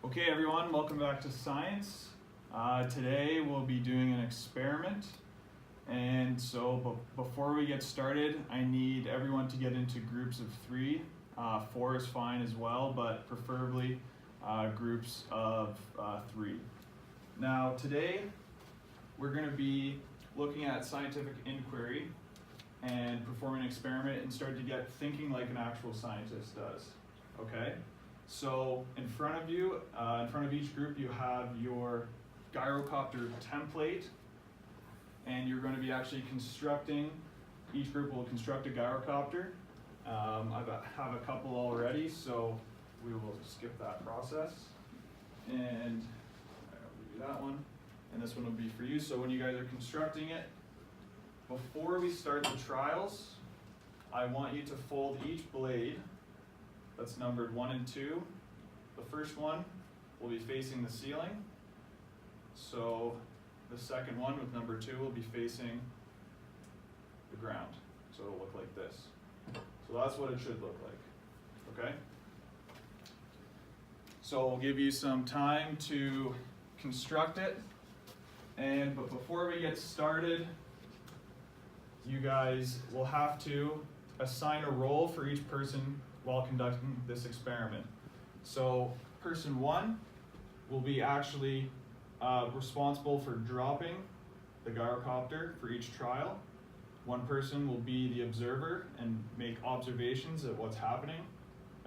Okay everyone, welcome back to science. Today we'll be doing an experiment, and so before we get started I need everyone to get into groups of 3. 4 is fine as well, but preferably groups of 3. Now today we're going to be looking at scientific inquiry and performing an experiment and start to get thinking like an actual scientist does. Okay? So in front of you, in front of each group, you have your gyrocopter template, and you're going to be actually constructing, each group will construct a gyrocopter. I have a couple already, so we will skip that process. And I'll give you that one, and this one will be for you. So when you guys are constructing it, before we start the trials, I want you to fold each blade that's numbered 1 and 2. The first one will be facing the ceiling. So the second one with number 2 will be facing the ground. So it'll look like this. So that's what it should look like, okay? So we'll give you some time to construct it. But before we get started, you guys will have to assign a role for each person while conducting this experiment. So person 1 will be actually responsible for dropping the gyrocopter for each trial. One person will be the observer and make observations of what's happening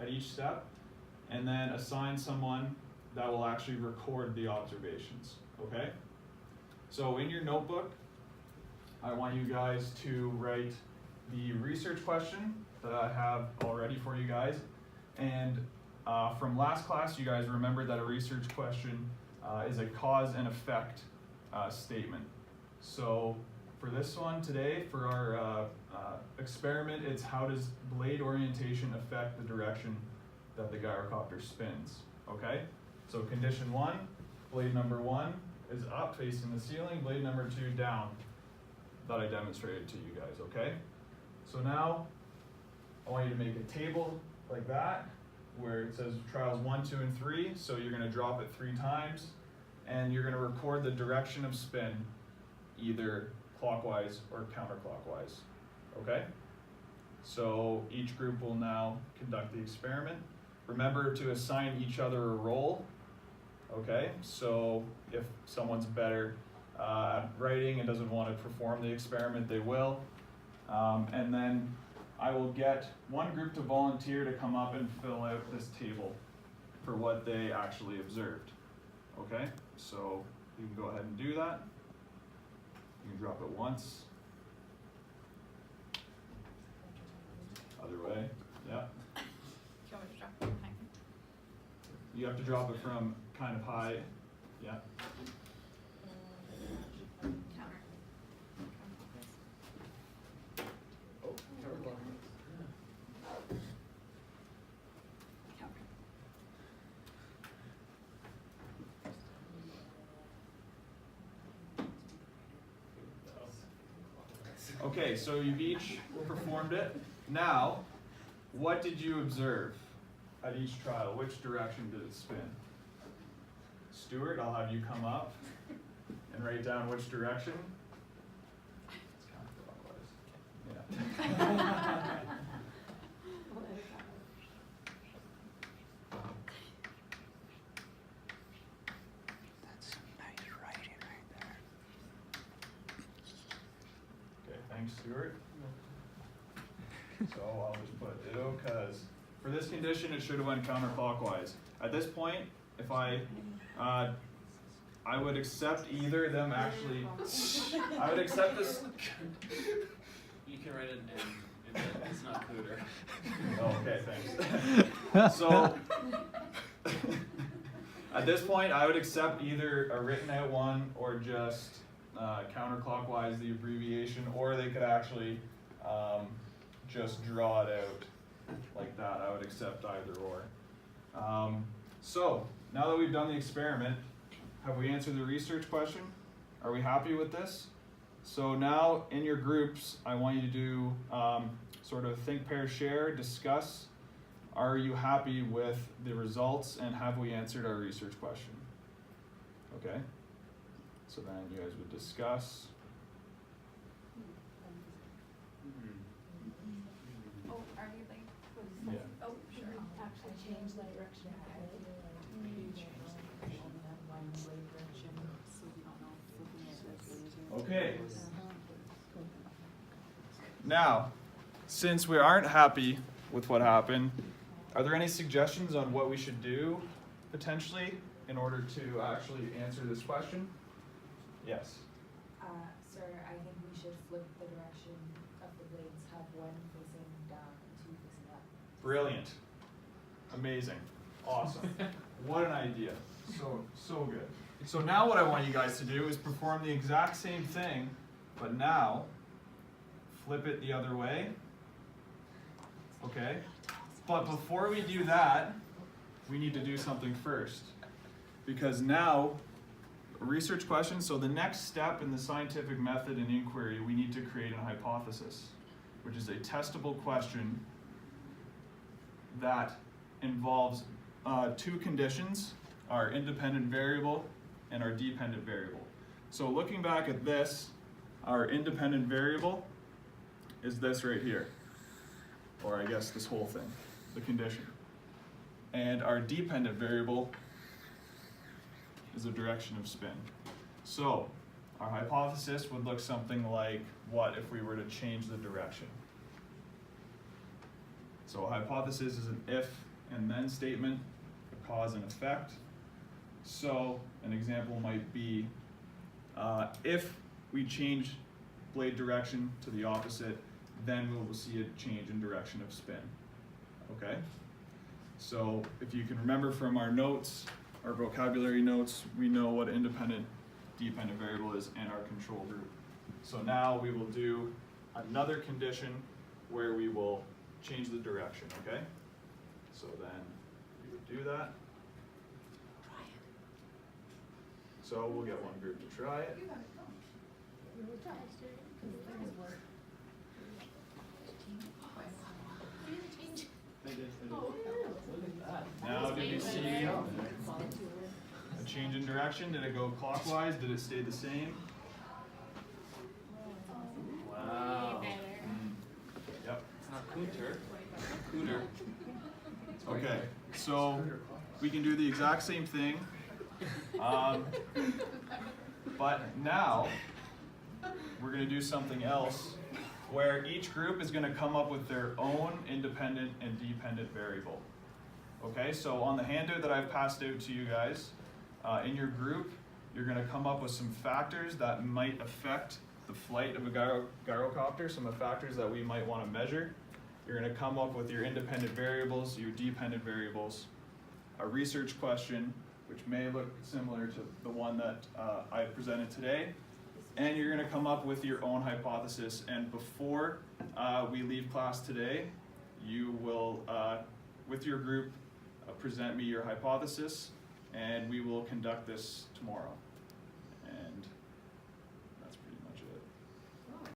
at each step, and then assign someone that will actually record the observations, okay? So in your notebook, I want you guys to write the research question that I have already for you guys. And from last class, you guys remembered that a research question is a cause and effect statement. So for this one today, for our experiment, it's how does blade orientation affect the direction that the gyrocopter spins, okay? So condition 1, blade number 1 is up facing the ceiling, blade number 2 down, that I demonstrated to you guys, okay? So now, I want you to make a table like that, where it says trials 1, 2, and 3, so you're going to drop it 3 times, and you're going to record the direction of spin, either clockwise or counterclockwise, okay? So each group will now conduct the experiment. Remember to assign each other a role, okay? So if someone's better at writing and doesn't want to perform the experiment, they will. And then I will get one group to volunteer to come up and fill out this table for what they actually observed. Okay, so you can go ahead and do that. You can drop it once. Other way, yeah. Do you want me to drop it from high? You have to drop it from kind of high, yeah. Counter. Oh, Counter. okay, so you've each performed it. Now, what did you observe at each trial? Which direction did it spin? Stuart, I'll have you come up and write down which direction. It's counterclockwise. Yeah. That's some nice writing right there. Okay, thanks, Stuart. So I'll just put ditto, because for this condition it should have went counterclockwise. At this point, if I would accept either of them actually. I would accept this. You can write it in it's not cooter. Oh, okay, thanks. So at this point, I would accept either a written out one or just counterclockwise the abbreviation, or they could actually just draw it out like that. I would accept either or. So now that we've done the experiment, have we answered the research question? Are we happy with this? So now in your groups, I want you to do sort of think, pair, share, discuss are you happy with the results and have we answered our research question? Okay, so then you guys would discuss. Oh, are you like, Yeah. oh, sure. Actually change the direction of the blade. Okay. Now, since we aren't happy with what happened, are there any suggestions on what we should do potentially in order to actually answer this question? Yes. Sir, I think we should flip the direction of the blades, have one facing down and two facing up. Brilliant. Amazing. Awesome. What an idea. So good. So now what I want you guys to do is perform the exact same thing, but now flip it the other way. Okay? But before we do that, we need to do something first. Because now, a research question, so the next step in the scientific method and inquiry, we need to create a hypothesis, which is a testable question that involves two conditions, our independent variable and our dependent variable. So looking back at this, our independent variable is this right here, or I guess this whole thing, the condition. And our dependent variable is the direction of spin. So our hypothesis would look something like what if we were to change the direction? So a hypothesis is an if and then statement, a cause and effect. So an example might be if we change blade direction to the opposite, then we will see a change in direction of spin. Okay? So if you can remember from our notes, our vocabulary notes, we know what independent, dependent variable is and our control group. So now we will do another condition where we will change the direction, okay? So then we would do that. So we'll get one group to try it. Now did you see a change in direction? Did it go clockwise? Did it stay the same? Wow. Yep. It's not cooter. Cooter. Okay, so we can do the exact same thing. But now we're going to do something else where each group is going to come up with their own independent and dependent variable. Okay, so on the handout that I've passed out to you guys, in your group, you're going to come up with some factors that might affect the flight of a gyrocopter, some factors that we might want to measure. You're going to come up with your independent variables, your dependent variables, a research question, which may look similar to the one that I presented today, and you're going to come up with your own hypothesis. And before we leave class today, you will, with your group, present me your hypothesis, and we will conduct this tomorrow.